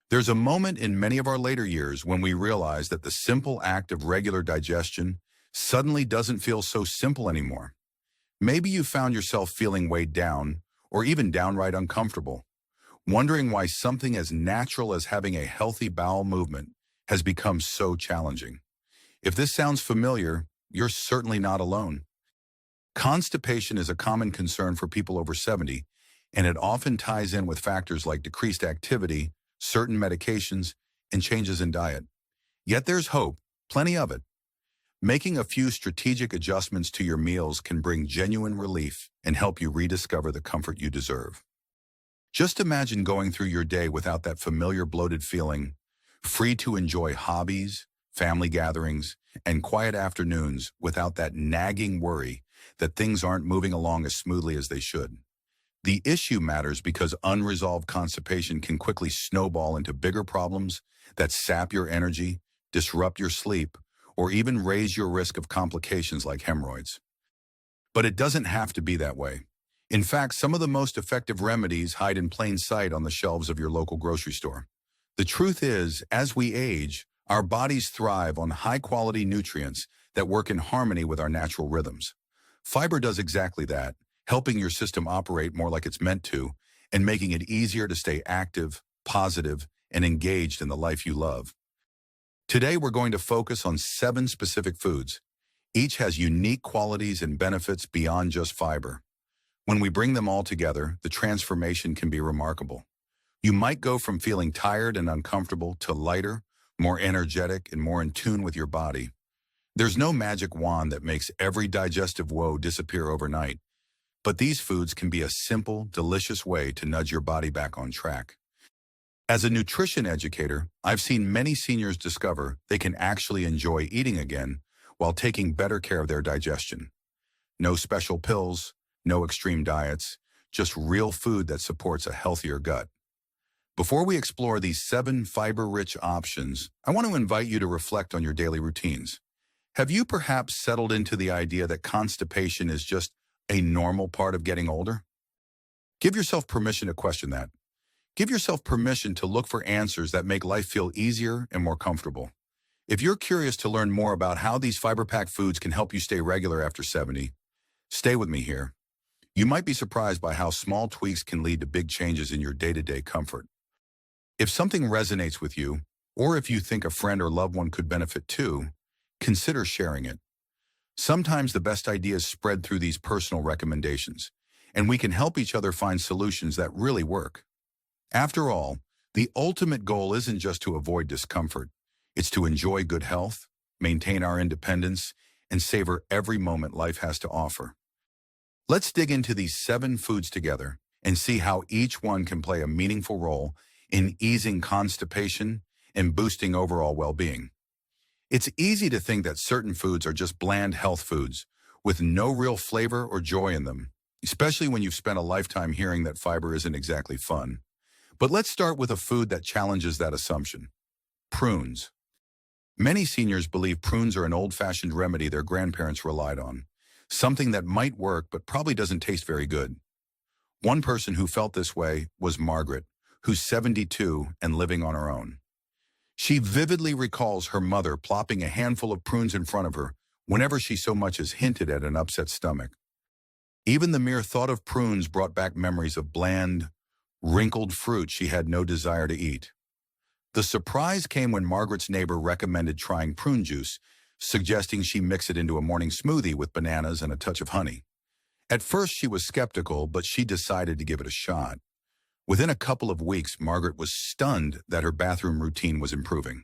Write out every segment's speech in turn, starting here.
There's a moment in many of our later years when we realize that the simple act of regular digestion suddenly doesn't feel so simple anymore. Maybe you found yourself feeling weighed down or even downright uncomfortable, wondering why something as natural as having a healthy bowel movement has become so challenging. If this sounds familiar, you're certainly not alone. Constipation is a common concern for people over 70, and it often ties in with factors like decreased activity, certain medications, and changes in diet. Yet there's hope, plenty of it. Making a few strategic adjustments to your meals can bring genuine relief and help you rediscover the comfort you deserve. Just imagine going through your day without that familiar bloated feeling, free to enjoy hobbies, family gatherings, and quiet afternoons without that nagging worry that things aren't moving along as smoothly as they should. The issue matters because unresolved constipation can quickly snowball into bigger problems that sap your energy, disrupt your sleep, or even raise your risk of complications like hemorrhoids. But it doesn't have to be that way. In fact, some of the most effective remedies hide in plain sight on the shelves of your local grocery store. The truth is, as we age, our bodies thrive on high-quality nutrients that work in harmony with our natural rhythms. Fiber does exactly that, helping your system operate more like it's meant to, and making it easier to stay active, positive, and engaged in the life you love. Today, we're going to focus on 7 specific foods. Each has unique qualities and benefits beyond just fiber. When we bring them all together, the transformation can be remarkable. You might go from feeling tired and uncomfortable to lighter, more energetic, and more in tune with your body. There's no magic wand that makes every digestive woe disappear overnight, but these foods can be a simple, delicious way to nudge your body back on track. As a nutrition educator, I've seen many seniors discover they can actually enjoy eating again while taking better care of their digestion. No special pills, no extreme diets, just real food that supports a healthier gut. Before we explore these 7 fiber-rich options, I want to invite you to reflect on your daily routines. Have you perhaps settled into the idea that constipation is just a normal part of getting older? Give yourself permission to question that. Give yourself permission to look for answers that make life feel easier and more comfortable. If you're curious to learn more about how these fiber-packed foods can help you stay regular after 70, stay with me here. You might be surprised by how small tweaks can lead to big changes in your day-to-day comfort. If something resonates with you, or if you think a friend or loved one could benefit too, consider sharing it. Sometimes the best ideas spread through these personal recommendations, and we can help each other find solutions that really work. After all, the ultimate goal isn't just to avoid discomfort. It's to enjoy good health, maintain our independence, and savor every moment life has to offer. Let's dig into these 7 foods together and see how each one can play a meaningful role in easing constipation and boosting overall well-being. It's easy to think that certain foods are just bland health foods with no real flavor or joy in them, especially when you've spent a lifetime hearing that fiber isn't exactly fun. But let's start with a food that challenges that assumption: prunes. Many seniors believe prunes are an old-fashioned remedy their grandparents relied on, something that might work but probably doesn't taste very good. One person who felt this way was Margaret, who's 72 and living on her own. She vividly recalls her mother plopping a handful of prunes in front of her whenever she so much as hinted at an upset stomach. Even the mere thought of prunes brought back memories of bland, wrinkled fruit she had no desire to eat. The surprise came when Margaret's neighbor recommended trying prune juice, suggesting she mix it into a morning smoothie with bananas and a touch of honey. At first she was skeptical, but she decided to give it a shot. Within a couple of weeks, Margaret was stunned that her bathroom routine was improving.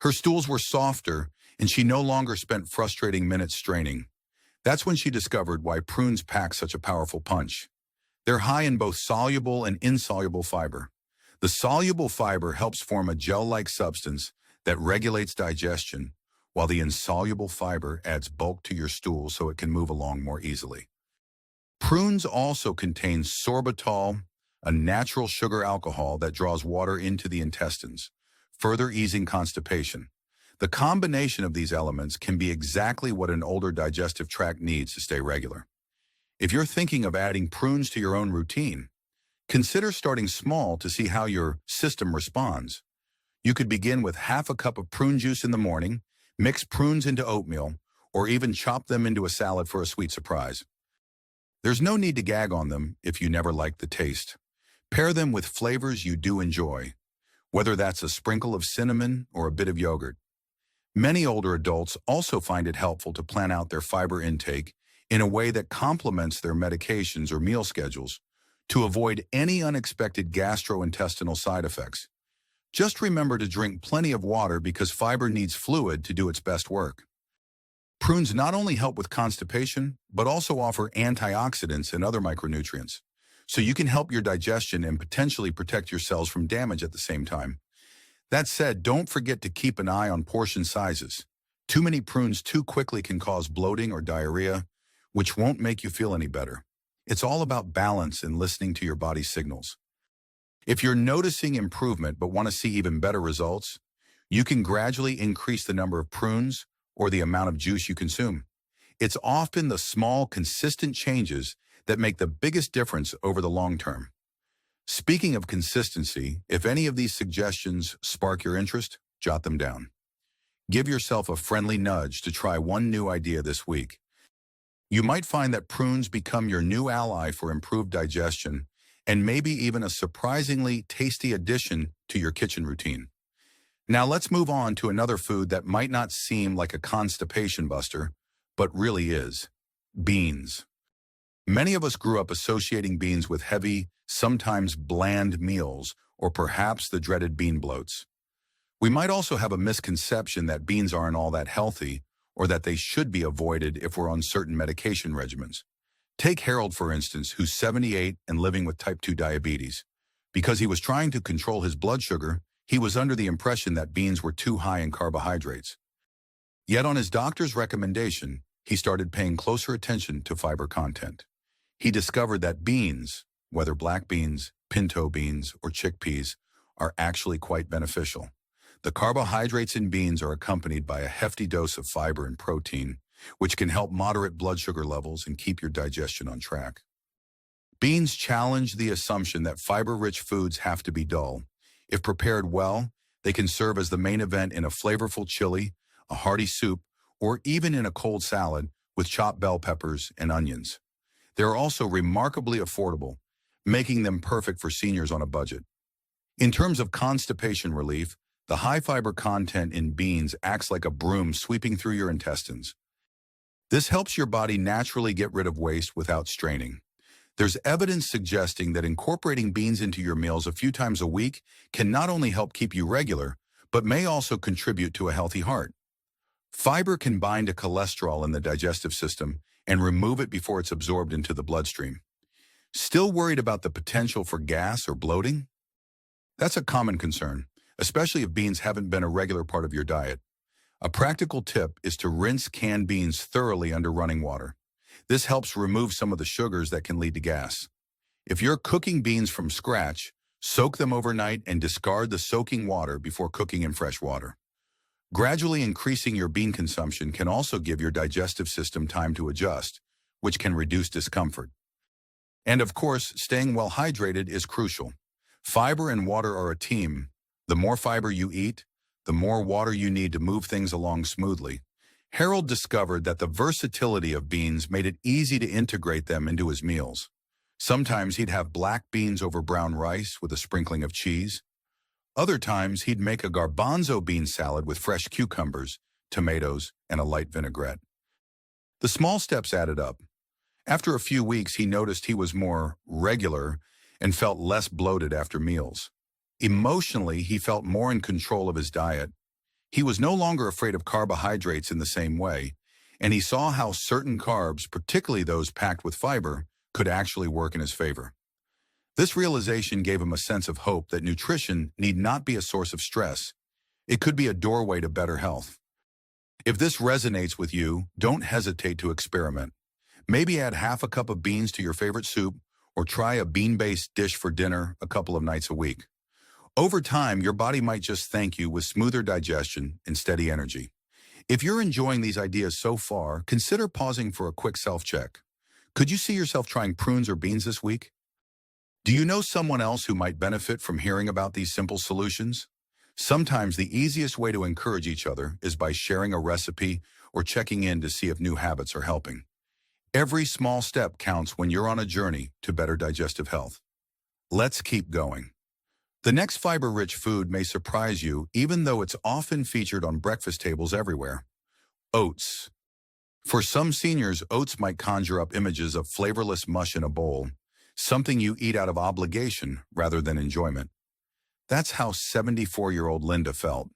Her stools were softer, and she no longer spent frustrating minutes straining. That's when she discovered why prunes pack such a powerful punch. They're high in both soluble and insoluble fiber. The soluble fiber helps form a gel-like substance that regulates digestion, while the insoluble fiber adds bulk to your stool so it can move along more easily. Prunes also contain sorbitol, a natural sugar alcohol that draws water into the intestines, further easing constipation. The combination of these elements can be exactly what an older digestive tract needs to stay regular. If you're thinking of adding prunes to your own routine, Consider starting small to see how your system responds. You could begin with half a cup of prune juice in the morning, mix prunes into oatmeal, or even chop them into a salad for a sweet surprise. There's no need to gag on them if you never liked the taste. Pair them with flavors you do enjoy, whether that's a sprinkle of cinnamon or a bit of yogurt. Many older adults also find it helpful to plan out their fiber intake in a way that complements their medications or meal schedules to avoid any unexpected gastrointestinal side effects. Just remember to drink plenty of water because fiber needs fluid to do its best work. Prunes not only help with constipation, but also offer antioxidants and other micronutrients, so you can help your digestion and potentially protect your cells from damage at the same time. That said, don't forget to keep an eye on portion sizes. Too many prunes too quickly can cause bloating or diarrhea, which won't make you feel any better. It's all about balance and listening to your body's signals. If you're noticing improvement but want to see even better results, you can gradually increase the number of prunes or the amount of juice you consume. It's often the small, consistent changes that make the biggest difference over the long term. Speaking of consistency, if any of these suggestions spark your interest, jot them down. Give yourself a friendly nudge to try one new idea this week. You might find that prunes become your new ally for improved digestion and maybe even a surprisingly tasty addition to your kitchen routine. Now let's move on to another food that might not seem like a constipation buster, but really is: beans. Many of us grew up associating beans with heavy, sometimes bland meals, or perhaps the dreaded bean bloats. We might also have a misconception that beans aren't all that healthy, or that they should be avoided if we're on certain medication regimens. Take Harold, for instance, who's 78 and living with type 2 diabetes. Because he was trying to control his blood sugar, he was under the impression that beans were too high in carbohydrates. Yet on his doctor's recommendation, he started paying closer attention to fiber content. He discovered that beans, whether black beans, pinto beans, or chickpeas, are actually quite beneficial. The carbohydrates in beans are accompanied by a hefty dose of fiber and protein, which can help moderate blood sugar levels and keep your digestion on track. Beans challenge the assumption that fiber-rich foods have to be dull. If prepared well, they can serve as the main event in a flavorful chili, a hearty soup, or even in a cold salad with chopped bell peppers and onions. They're also remarkably affordable, making them perfect for seniors on a budget. In terms of constipation relief, the high fiber content in beans acts like a broom sweeping through your intestines. This helps your body naturally get rid of waste without straining. There's evidence suggesting that incorporating beans into your meals a few times a week can not only help keep you regular, but may also contribute to a healthy heart. Fiber can bind to cholesterol in the digestive system and remove it before it's absorbed into the bloodstream. Still worried about the potential for gas or bloating? That's a common concern, especially if beans haven't been a regular part of your diet. A practical tip is to rinse canned beans thoroughly under running water. This helps remove some of the sugars that can lead to gas. If you're cooking beans from scratch, soak them overnight and discard the soaking water before cooking in fresh water. Gradually increasing your bean consumption can also give your digestive system time to adjust, which can reduce discomfort. And of course, staying well hydrated is crucial. Fiber and water are a team. The more fiber you eat, the more water you need to move things along smoothly. Harold discovered that the versatility of beans made it easy to integrate them into his meals. Sometimes he'd have black beans over brown rice with a sprinkling of cheese. Other times he'd make a garbanzo bean salad with fresh cucumbers, tomatoes, and a light vinaigrette. The small steps added up. After a few weeks, he noticed he was more regular and felt less bloated after meals. Emotionally, he felt more in control of his diet. He was no longer afraid of carbohydrates in the same way, and he saw how certain carbs, particularly those packed with fiber, could actually work in his favor. This realization gave him a sense of hope that nutrition need not be a source of stress. It could be a doorway to better health. If this resonates with you, don't hesitate to experiment. Maybe add half a cup of beans to your favorite soup, or try a bean-based dish for dinner a couple of nights a week. Over time, your body might just thank you with smoother digestion and steady energy. If you're enjoying these ideas so far, consider pausing for a quick self-check. Could you see yourself trying prunes or beans this week? Do you know someone else who might benefit from hearing about these simple solutions? Sometimes the easiest way to encourage each other is by sharing a recipe or checking in to see if new habits are helping. Every small step counts when you're on a journey to better digestive health. Let's keep going. The next fiber-rich food may surprise you, even though it's often featured on breakfast tables everywhere. Oats. For some seniors, oats might conjure up images of flavorless mush in a bowl, something you eat out of obligation rather than enjoyment. That's how 74-year-old Linda felt.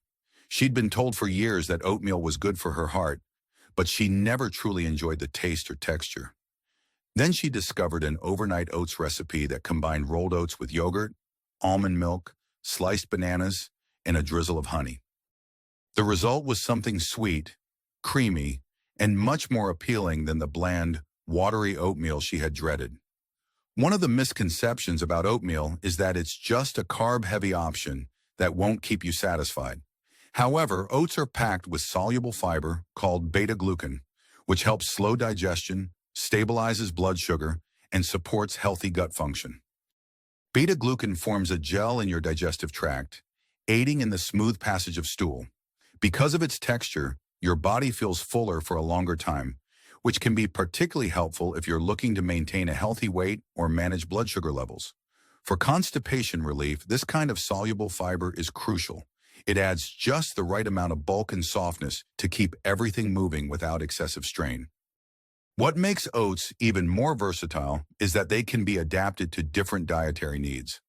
She'd been told for years that oatmeal was good for her heart, but she never truly enjoyed the taste or texture. Then she discovered an overnight oats recipe that combined rolled oats with yogurt, almond milk, sliced bananas, and a drizzle of honey. The result was something sweet, creamy, and much more appealing than the bland, watery oatmeal she had dreaded. One of the misconceptions about oatmeal is that it's just a carb-heavy option that won't keep you satisfied. However, oats are packed with soluble fiber called beta-glucan, which helps slow digestion, stabilizes blood sugar, and supports healthy gut function. Beta-glucan forms a gel in your digestive tract, aiding in the smooth passage of stool. Because of its texture, your body feels fuller for a longer time, which can be particularly helpful if you're looking to maintain a healthy weight or manage blood sugar levels. For constipation relief, this kind of soluble fiber is crucial. It adds just the right amount of bulk and softness to keep everything moving without excessive strain. What makes oats even more versatile is that they can be adapted to different dietary needs.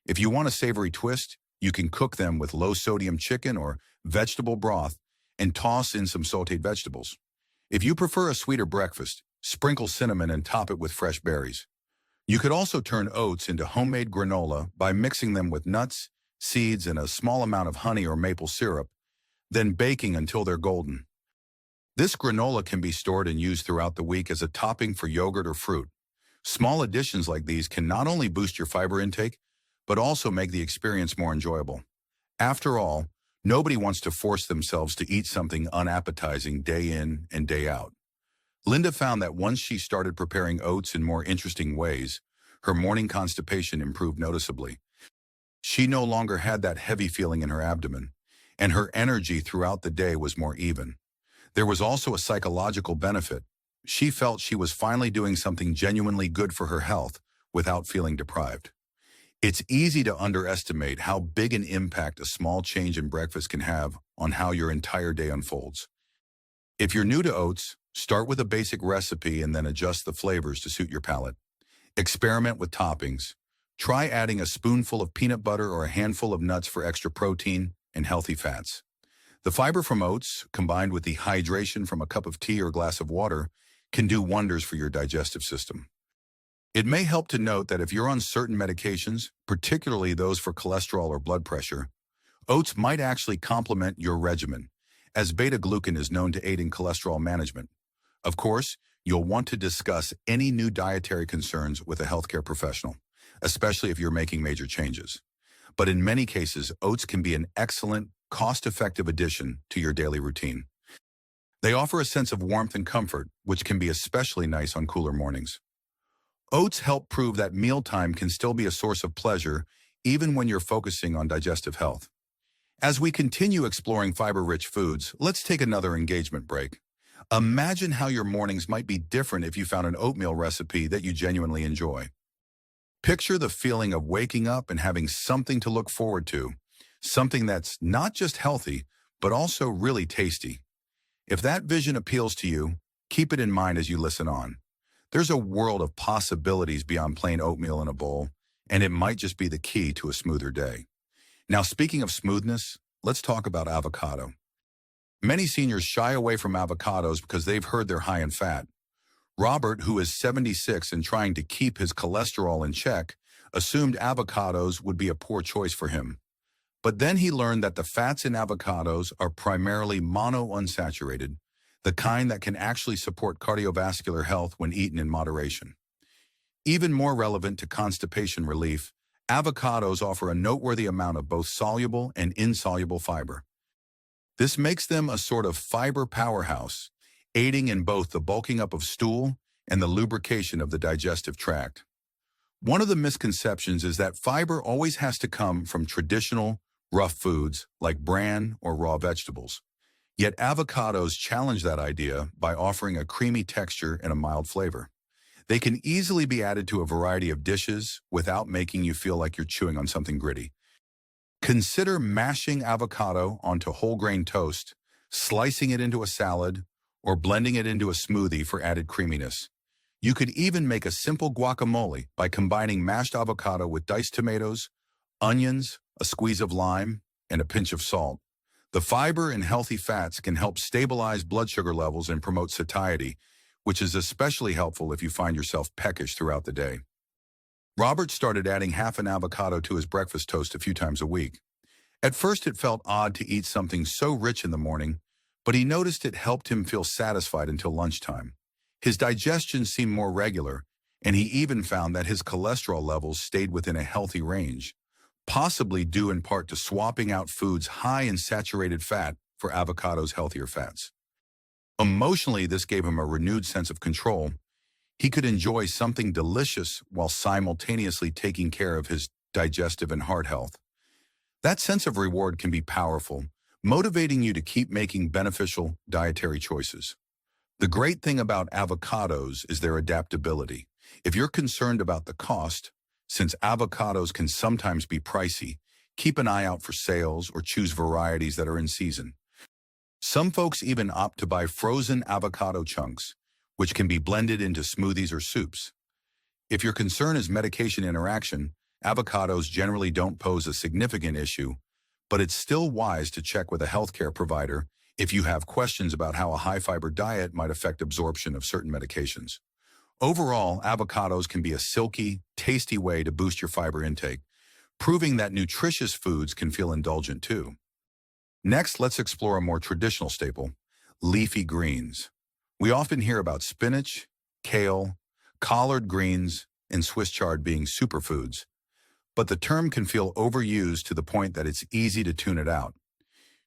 If you want a savory twist, you can cook them with low-sodium chicken or vegetable broth and toss in some sautéed vegetables. If you prefer a sweeter breakfast, sprinkle cinnamon and top it with fresh berries. You could also turn oats into homemade granola by mixing them with nuts, seeds, and a small amount of honey or maple syrup, then baking until they're golden. This granola can be stored and used throughout the week as a topping for yogurt or fruit. Small additions like these can not only boost your fiber intake, but also make the experience more enjoyable. After all, nobody wants to force themselves to eat something unappetizing day in and day out. Linda found that once she started preparing oats in more interesting ways, her morning constipation improved noticeably. She no longer had that heavy feeling in her abdomen, and her energy throughout the day was more even. There was also a psychological benefit. She felt she was finally doing something genuinely good for her health without feeling deprived. It's easy to underestimate how big an impact a small change in breakfast can have on how your entire day unfolds. If you're new to oats, start with a basic recipe and then adjust the flavors to suit your palate. Experiment with toppings. Try adding a spoonful of peanut butter or a handful of nuts for extra protein and healthy fats. The fiber from oats, combined with the hydration from a cup of tea or glass of water, can do wonders for your digestive system. It may help to note that if you're on certain medications, particularly those for cholesterol or blood pressure, oats might actually complement your regimen, as beta-glucan is known to aid in cholesterol management. Of course, you'll want to discuss any new dietary concerns with a healthcare professional, especially if you're making major changes. But in many cases, oats can be an excellent, cost-effective addition to your daily routine. They offer a sense of warmth and comfort, which can be especially nice on cooler mornings. Oats help prove that mealtime can still be a source of pleasure, even when you're focusing on digestive health. As we continue exploring fiber-rich foods, let's take another engagement break. Imagine how your mornings might be different if you found an oatmeal recipe that you genuinely enjoy. Picture the feeling of waking up and having something to look forward to, something that's not just healthy, but also really tasty. If that vision appeals to you, keep it in mind as you listen on. There's a world of possibilities beyond plain oatmeal in a bowl, and it might just be the key to a smoother day. Now, speaking of smoothness, let's talk about avocado. Many seniors shy away from avocados because they've heard they're high in fat. Robert, who is 76 and trying to keep his cholesterol in check, assumed avocados would be a poor choice for him. But then he learned that the fats in avocados are primarily monounsaturated, the kind that can actually support cardiovascular health when eaten in moderation. Even more relevant to constipation relief, avocados offer a noteworthy amount of both soluble and insoluble fiber. This makes them a sort of fiber powerhouse, aiding in both the bulking up of stool and the lubrication of the digestive tract. One of the misconceptions is that fiber always has to come from traditional, rough foods like bran or raw vegetables. Yet avocados challenge that idea by offering a creamy texture and a mild flavor. They can easily be added to a variety of dishes without making you feel like you're chewing on something gritty. Consider mashing avocado onto whole grain toast, slicing it into a salad, or blending it into a smoothie for added creaminess. You could even make a simple guacamole by combining mashed avocado with diced tomatoes, onions, a squeeze of lime, and a pinch of salt. The fiber and healthy fats can help stabilize blood sugar levels and promote satiety, which is especially helpful if you find yourself peckish throughout the day. Robert started adding half an avocado to his breakfast toast a few times a week. At first, it felt odd to eat something so rich in the morning, but he noticed it helped him feel satisfied until lunchtime. His digestion seemed more regular, and he even found that his cholesterol levels stayed within a healthy range, possibly due in part to swapping out foods high in saturated fat for avocados' healthier fats. Emotionally, this gave him a renewed sense of control. He could enjoy something delicious while simultaneously taking care of his digestive and heart health. That sense of reward can be powerful, motivating you to keep making beneficial dietary choices. The great thing about avocados is their adaptability. If you're concerned about the cost, since avocados can sometimes be pricey, keep an eye out for sales or choose varieties that are in season. Some folks even opt to buy frozen avocado chunks, which can be blended into smoothies or soups. If your concern is medication interaction, avocados generally don't pose a significant issue, but it's still wise to check with a healthcare provider if you have questions about how a high-fiber diet might affect absorption of certain medications. Overall, avocados can be a silky, tasty way to boost your fiber intake, proving that nutritious foods can feel indulgent too. Next, let's explore a more traditional staple, leafy greens. We often hear about spinach, kale, collard greens, and Swiss chard being superfoods, but the term can feel overused to the point that it's easy to tune it out.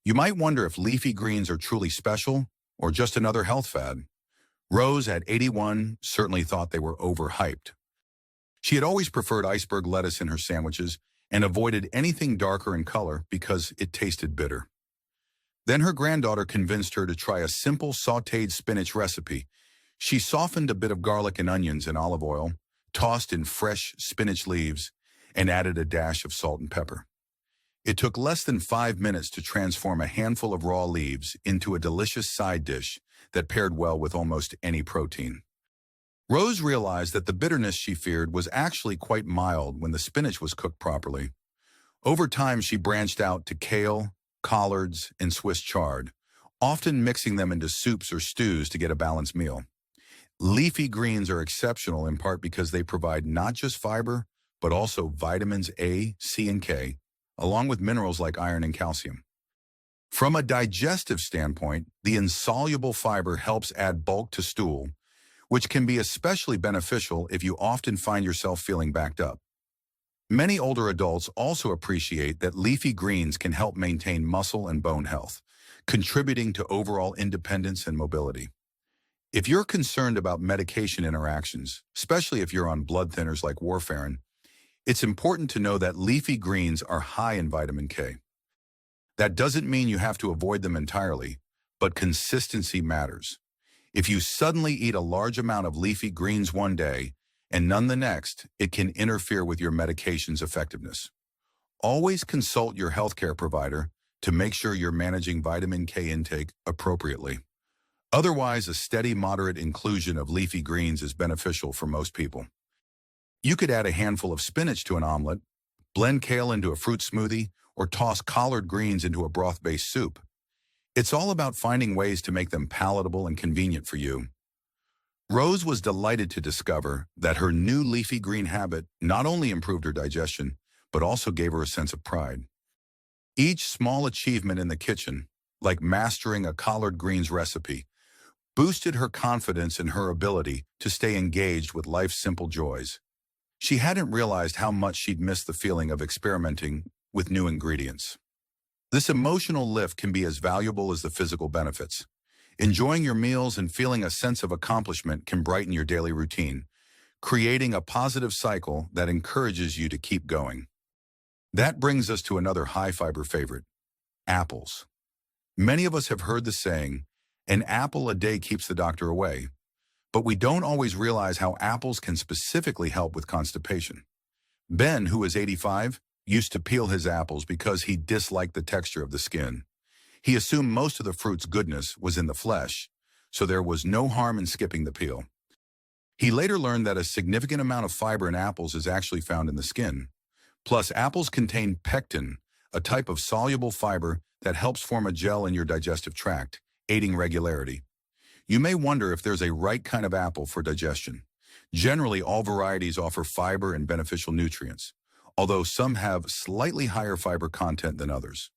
You might wonder if leafy greens are truly special or just another health fad. Rose, at 81, certainly thought they were overhyped. She had always preferred iceberg lettuce in her sandwiches and avoided anything darker in color because it tasted bitter. Then her granddaughter convinced her to try a simple sautéed spinach recipe. She softened a bit of garlic and onions in olive oil, tossed in fresh spinach leaves, and added a dash of salt and pepper. It took less than 5 minutes to transform a handful of raw leaves into a delicious side dish that paired well with almost any protein. Rose realized that the bitterness she feared was actually quite mild when the spinach was cooked properly. Over time, she branched out to kale, collards, and Swiss chard, often mixing them into soups or stews to get a balanced meal. Leafy greens are exceptional in part because they provide not just fiber, but also vitamins A, C, and K, along with minerals like iron and calcium. From a digestive standpoint, the insoluble fiber helps add bulk to stool, which can be especially beneficial if you often find yourself feeling backed up. Many older adults also appreciate that leafy greens can help maintain muscle and bone health, contributing to overall independence and mobility. If you're concerned about medication interactions, especially if you're on blood thinners like warfarin, it's important to know that leafy greens are high in vitamin K. That doesn't mean you have to avoid them entirely, but consistency matters. If you suddenly eat a large amount of leafy greens one day and none the next, it can interfere with your medication's effectiveness. Always consult your healthcare provider to make sure you're managing vitamin K intake appropriately. Otherwise, a steady, moderate inclusion of leafy greens is beneficial for most people. You could add a handful of spinach to an omelet, blend kale into a fruit smoothie, or toss collard greens into a broth-based soup. It's all about finding ways to make them palatable and convenient for you. Rose was delighted to discover that her new leafy green habit not only improved her digestion, but also gave her a sense of pride. Each small achievement in the kitchen, like mastering a collard greens recipe, boosted her confidence in her ability to stay engaged with life's simple joys. She hadn't realized how much she'd missed the feeling of experimenting with new ingredients. This emotional lift can be as valuable as the physical benefits. Enjoying your meals and feeling a sense of accomplishment can brighten your daily routine, creating a positive cycle that encourages you to keep going. That brings us to another high-fiber favorite, apples. Many of us have heard the saying, an apple a day keeps the doctor away, but we don't always realize how apples can specifically help with constipation. Ben, who is 85, used to peel his apples because he disliked the texture of the skin. He assumed most of the fruit's goodness was in the flesh, so there was no harm in skipping the peel. He later learned that a significant amount of fiber in apples is actually found in the skin. Plus, apples contain pectin, a type of soluble fiber that helps form a gel in your digestive tract, aiding regularity. You may wonder if there's a right kind of apple for digestion. Generally, all varieties offer fiber and beneficial nutrients, although some have slightly higher fiber content than others.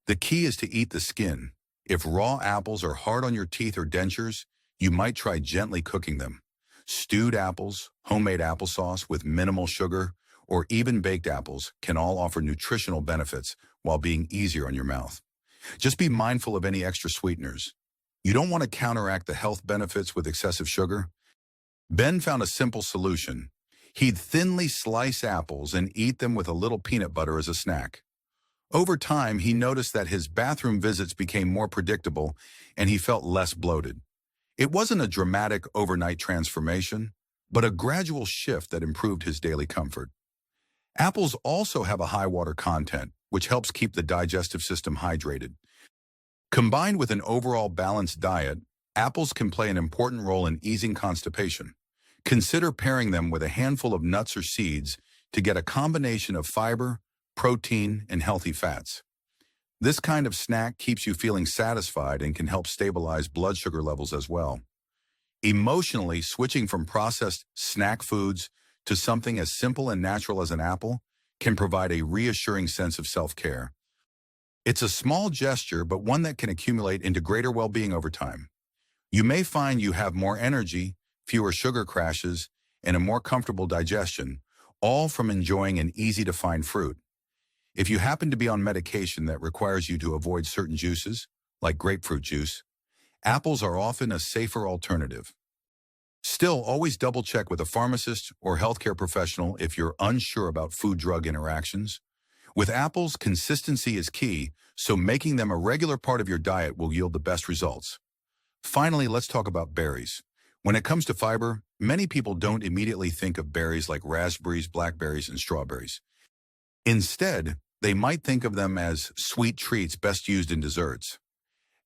The key is to eat the skin. If raw apples are hard on your teeth or dentures, you might try gently cooking them. Stewed apples, homemade applesauce with minimal sugar, or even baked apples can all offer nutritional benefits while being easier on your mouth. Just be mindful of any extra sweeteners. You don't want to counteract the health benefits with excessive sugar. Ben found a simple solution. He'd thinly slice apples and eat them with a little peanut butter as a snack. Over time, he noticed that his bathroom visits became more predictable and he felt less bloated. It wasn't a dramatic overnight transformation, but a gradual shift that improved his daily comfort. Apples also have a high water content, which helps keep the digestive system hydrated. Combined with an overall balanced diet, apples can play an important role in easing constipation. Consider pairing them with a handful of nuts or seeds to get a combination of fiber, protein, and healthy fats. This kind of snack keeps you feeling satisfied and can help stabilize blood sugar levels as well. Emotionally, switching from processed snack foods to something as simple and natural as an apple can provide a reassuring sense of self-care. It's a small gesture, but one that can accumulate into greater well-being over time. You may find you have more energy, fewer sugar crashes, and a more comfortable digestion, all from enjoying an easy-to-find fruit. If you happen to be on medication that requires you to avoid certain juices, like grapefruit juice, apples are often a safer alternative. Still, always double-check with a pharmacist or healthcare professional if you're unsure about food-drug interactions. With apples, consistency is key, so making them a regular part of your diet will yield the best results. Finally, let's talk about berries. When it comes to fiber, many people don't immediately think of berries like raspberries, blackberries, and strawberries. Instead, they might think of them as sweet treats best used in desserts.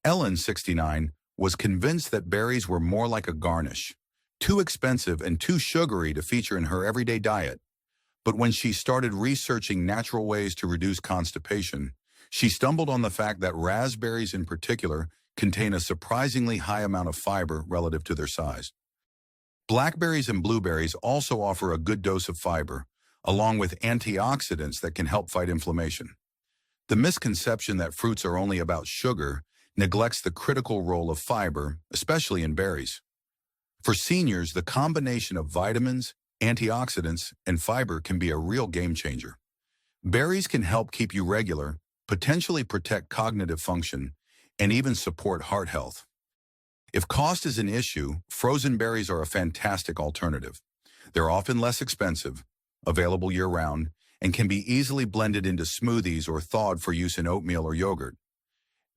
Ellen, 69, was convinced that berries were more like a garnish, too expensive and too sugary to feature in her everyday diet. But when she started researching natural ways to reduce constipation, she stumbled on the fact that raspberries in particular contain a surprisingly high amount of fiber relative to their size. Blackberries and blueberries also offer a good dose of fiber, along with antioxidants that can help fight inflammation. The misconception that fruits are only about sugar neglects the critical role of fiber, especially in berries. For seniors, the combination of vitamins, antioxidants, and fiber can be a real game changer. Berries can help keep you regular, potentially protect cognitive function, and even support heart health. If cost is an issue, frozen berries are a fantastic alternative. They're often less expensive, available year-round, and can be easily blended into smoothies or thawed for use in oatmeal or yogurt.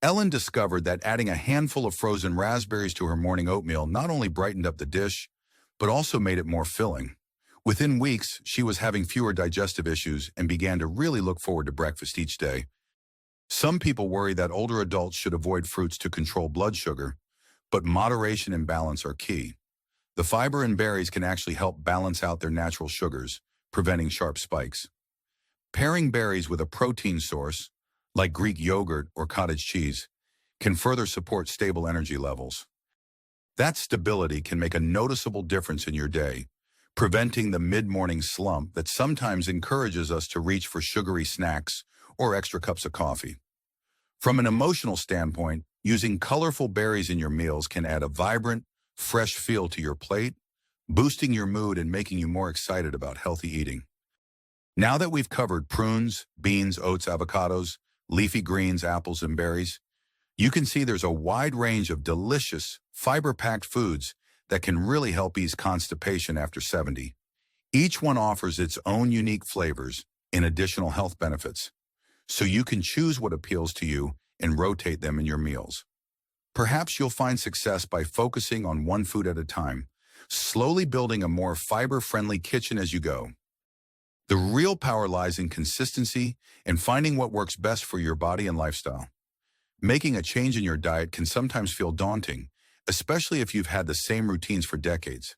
Ellen discovered that adding a handful of frozen raspberries to her morning oatmeal not only brightened up the dish, but also made it more filling. Within weeks, she was having fewer digestive issues and began to really look forward to breakfast each day. Some people worry that older adults should avoid fruits to control blood sugar, but moderation and balance are key. The fiber in berries can actually help balance out their natural sugars, preventing sharp spikes. Pairing berries with a protein source, like Greek yogurt or cottage cheese, can further support stable energy levels. That stability can make a noticeable difference in your day, preventing the mid-morning slump that sometimes encourages us to reach for sugary snacks or extra cups of coffee. From an emotional standpoint, using colorful berries in your meals can add a vibrant, fresh feel to your plate, boosting your mood and making you more excited about healthy eating. Now that we've covered prunes, beans, oats, avocados, leafy greens, apples, and berries, you can see there's a wide range of delicious, fiber-packed foods that can really help ease constipation after 70. Each one offers its own unique flavors and additional health benefits, so you can choose what appeals to you and rotate them in your meals. Perhaps you'll find success by focusing on one food at a time, slowly building a more fiber-friendly kitchen as you go. The real power lies in consistency and finding what works best for your body and lifestyle. Making a change in your diet can sometimes feel daunting, especially if you've had the same routines for decades.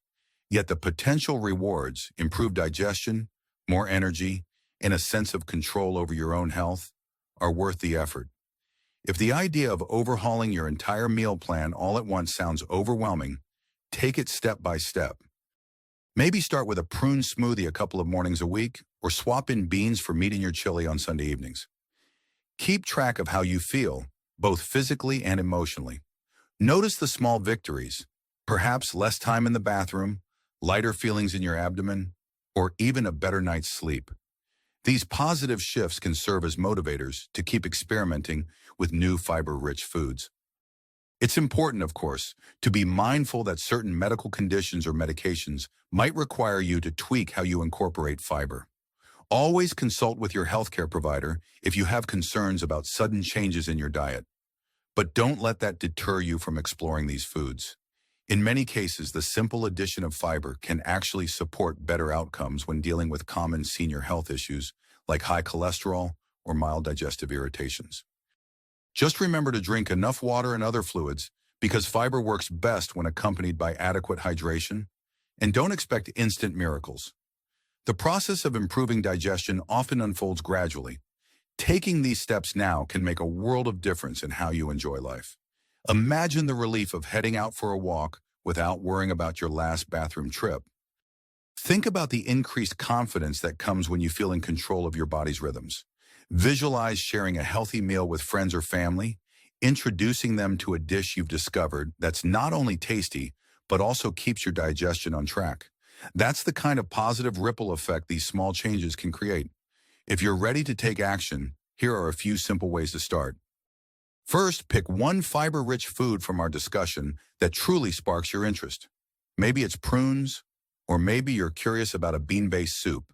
Yet the potential rewards, improved digestion, more energy, and a sense of control over your own health, are worth the effort. If the idea of overhauling your entire meal plan all at once sounds overwhelming, take it step by step. Maybe start with a prune smoothie a couple of mornings a week, or swap in beans for meat in your chili on Sunday evenings. Keep track of how you feel, both physically and emotionally. Notice the small victories, perhaps less time in the bathroom, lighter feelings in your abdomen, or even a better night's sleep. These positive shifts can serve as motivators to keep experimenting with new fiber-rich foods. It's important, of course, to be mindful that certain medical conditions or medications might require you to tweak how you incorporate fiber. Always consult with your healthcare provider if you have concerns about sudden changes in your diet. But don't let that deter you from exploring these foods. In many cases, the simple addition of fiber can actually support better outcomes when dealing with common senior health issues like high cholesterol or mild digestive irritations. Just remember to drink enough water and other fluids because fiber works best when accompanied by adequate hydration, and don't expect instant miracles. The process of improving digestion often unfolds gradually. Taking these steps now can make a world of difference in how you enjoy life. Imagine the relief of heading out for a walk without worrying about your last bathroom trip. Think about the increased confidence that comes when you feel in control of your body's rhythms. Visualize sharing a healthy meal with friends or family, introducing them to a dish you've discovered that's not only tasty, but also keeps your digestion on track. That's the kind of positive ripple effect these small changes can create. If you're ready to take action, here are a few simple ways to start. First, pick one fiber-rich food from our discussion that truly sparks your interest. Maybe it's prunes, or maybe you're curious about a bean-based soup.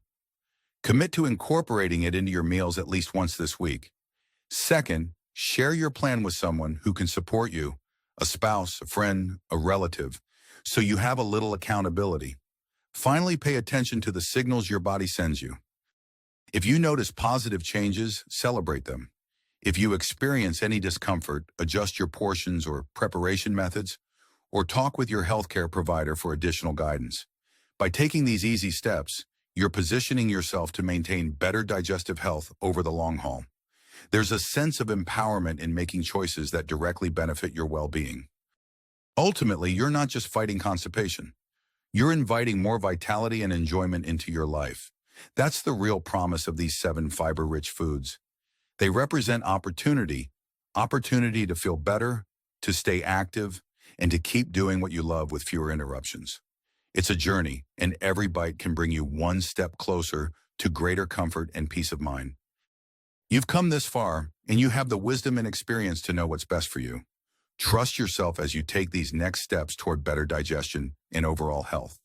Commit to incorporating it into your meals at least once this week. Second, share your plan with someone who can support you, a spouse, a friend, a relative, so you have a little accountability. Finally, pay attention to the signals your body sends you. If you notice positive changes, celebrate them. If you experience any discomfort, adjust your portions or preparation methods, or talk with your healthcare provider for additional guidance. By taking these easy steps, you're positioning yourself to maintain better digestive health over the long haul. There's a sense of empowerment in making choices that directly benefit your well-being. Ultimately, you're not just fighting constipation. You're inviting more vitality and enjoyment into your life. That's the real promise of these 7 fiber-rich foods. They represent opportunity to feel better, to stay active, and to keep doing what you love with fewer interruptions. It's a journey, and every bite can bring you one step closer to greater comfort and peace of mind. You've come this far, and you have the wisdom and experience to know what's best for you. Trust yourself as you take these next steps toward better digestion and overall health.